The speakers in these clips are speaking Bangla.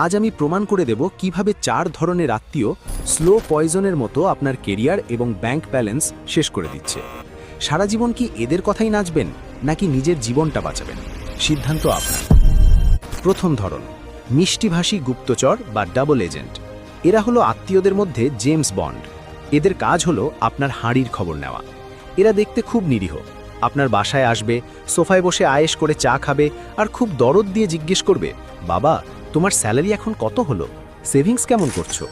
আজ আমি প্রমাণ করে দেব কিভাবে 4 ধরনের আত্মীয় স্লো পয়জনের মতো আপনার কেরিয়ার এবং ব্যাংক ব্যালেন্স শেষ করে দিচ্ছে। সারা জীবন কি এদের কথাই নাচবেন নাকি নিজের জীবনটা বাঁচাবেন? সিদ্ধান্ত আপনার। প্রথম ধরন, মিষ্টিভাষী গুপ্তচর বা ডাবল এজেন্ট। এরা হলো আত্মীয়দের মধ্যে জেমস বন্ড। এদের কাজ হলো আপনার হাঁড়ির খবর নেওয়া। এরা দেখতে খুব নিরীহ। আপনার বাসায় আসবে, সোফায় বসে আয়েশ করে চা খাবে আর খুব দরদ দিয়ে জিজ্ঞেস করবে, বাবা তোমার স্যালারি এখন কত হলো, সেভিংস কেমন করছো?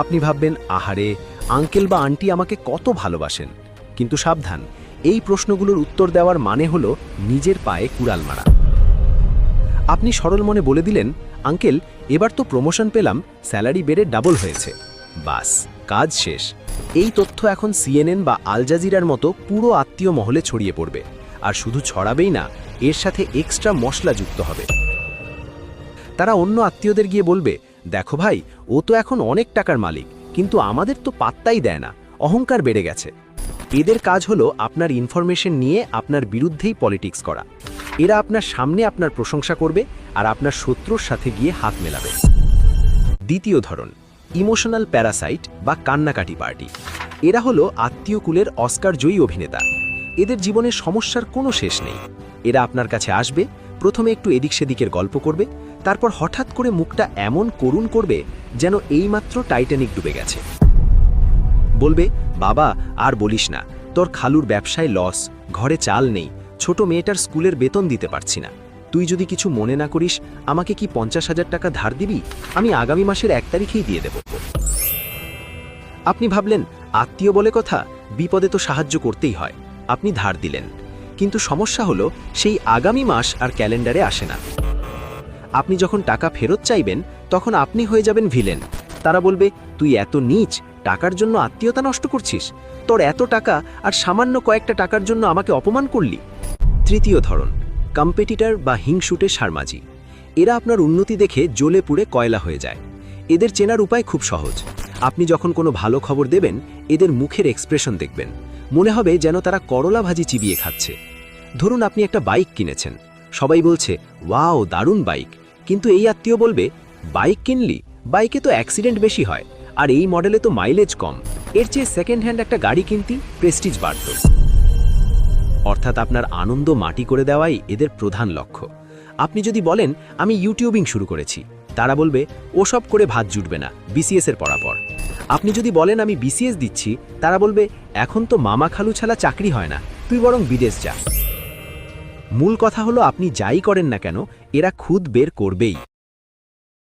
আপনি ভাববেন, আহারে, আঙ্কেল বা আন্টি আমাকে কত ভালোবাসেন। কিন্তু সাবধান, এই প্রশ্নগুলোর উত্তর দেওয়ার মানে হলো নিজের পায়ে কুড়াল মারা। আপনি সরল মনে বলে দিলেন, আঙ্কেল এবার তো প্রমোশন পেলাম, স্যালারি বেড়ে ডাবল হয়েছে। বাস, কাজ শেষ। এই তথ্য এখন সিএনএন বা আল জাজিরার মতো পুরো আত্মীয় মহলে ছড়িয়ে পড়বে। আর শুধু ছড়াবেই না, এর সাথে এক্সট্রা মশলা যুক্ত হবে। তারা অন্য আত্মীয়দের গিয়ে বলবে, দেখো ভাই, ও তো এখন অনেক টাকার মালিক, কিন্তু আমাদের তো পাত্তাই দেয় না, অহংকার বেড়ে গেছে। এদের কাজ হলো আপনার ইনফরমেশন নিয়ে আপনার বিরুদ্ধেই পলিটিক্স করা। এরা আপনার সামনে আপনার প্রশংসা করবে আর আপনার শত্রুর সাথে গিয়ে হাত মেলাবে। দ্বিতীয় ধরন, ইমোশনাল প্যারাসাইট বা কান্নাকাটি পার্টি। এরা হলো আত্মীয় কুলের অস্কার জয়ী অভিনেতা। এদের জীবনের সমস্যার কোনো শেষ নেই। এরা আপনার কাছে আসবে, প্রথমে একটু এদিক সেদিকের গল্প করবে, তারপর হঠাৎ করে মুখটা এমন করুণ করবে যেন এইমাত্র টাইটানিক ডুবে গেছে। বলবে, বাবা আর বলিস না, তোর খালুর ব্যবসায় লস, ঘরে চাল নেই, ছোট মেয়েটার স্কুলের বেতন দিতে পারছি না। তুই যদি কিছু মনে না করিস, আমাকে কি 50,000 টাকা ধার দিবি? আমি আগামী মাসের 1 তারিখেই দিয়ে দেব। আপনি ভাবলেন, আত্মীয় বলে কথা, বিপদে তো সাহায্য করতেই হয়। আপনি ধার দিলেন, কিন্তু সমস্যা হলো সেই আগামী মাস আর ক্যালেন্ডারে আসে না। আপনি যখন টাকা ফেরত চাইবেন, তখন আপনি হয়ে যাবেন ভিলেন। তারা বলবে, তুই এত নীচ, টাকার জন্য আত্মীয়তা নষ্ট করছিস? তোর এত টাকা আর সামান্য কয়েকটা টাকার জন্য আমাকে অপমান করলি। তৃতীয় ধরন, কম্পিটিটর বা হিংসুটে সারমাজি। এরা আপনার উন্নতি দেখে জ্বলে পুড়ে কয়লা হয়ে যায়। এদের চেনার উপায় খুব সহজ। আপনি যখন কোনো ভালো খবর দেবেন, এদের মুখের এক্সপ্রেশন দেখবেন, মনে হবে যেন তারা করলা ভাজি চিবিয়ে খাচ্ছে। ধরুন আপনি একটা বাইক কিনেছেন, সবাই বলছে, ওয়াও দারুণ বাইক, কিন্তু এই আত্মীয় বলবে, বাইক কিনলি? বাইকে তো অ্যাক্সিডেন্ট বেশি হয়, আর এই মডেলে তো মাইলেজ কম, এর চেয়ে সেকেন্ড হ্যান্ড একটা গাড়ি কিনতি, প্রেস্টিজ বাড়ত। অর্থাৎ আপনার আনন্দ মাটি করে দেওয়াই এদের প্রধান লক্ষ্য। আপনি যদি বলেন, আমি ইউটিউবিং শুরু করেছি, তারা বলবে, ওসব করে ভাত জুটবে না, বিসিএস এর পড়া পর। আপনি যদি বলেন, আমি বিসিএস দিচ্ছি, তারা বলবে, এখন তো মামা খালু ছাড়া চাকরি হয় না, তুই বরং বিদেশ যা। মূল কথা হলো, আপনি যাই করেন না কেন, এরা খুদ বের করবেই।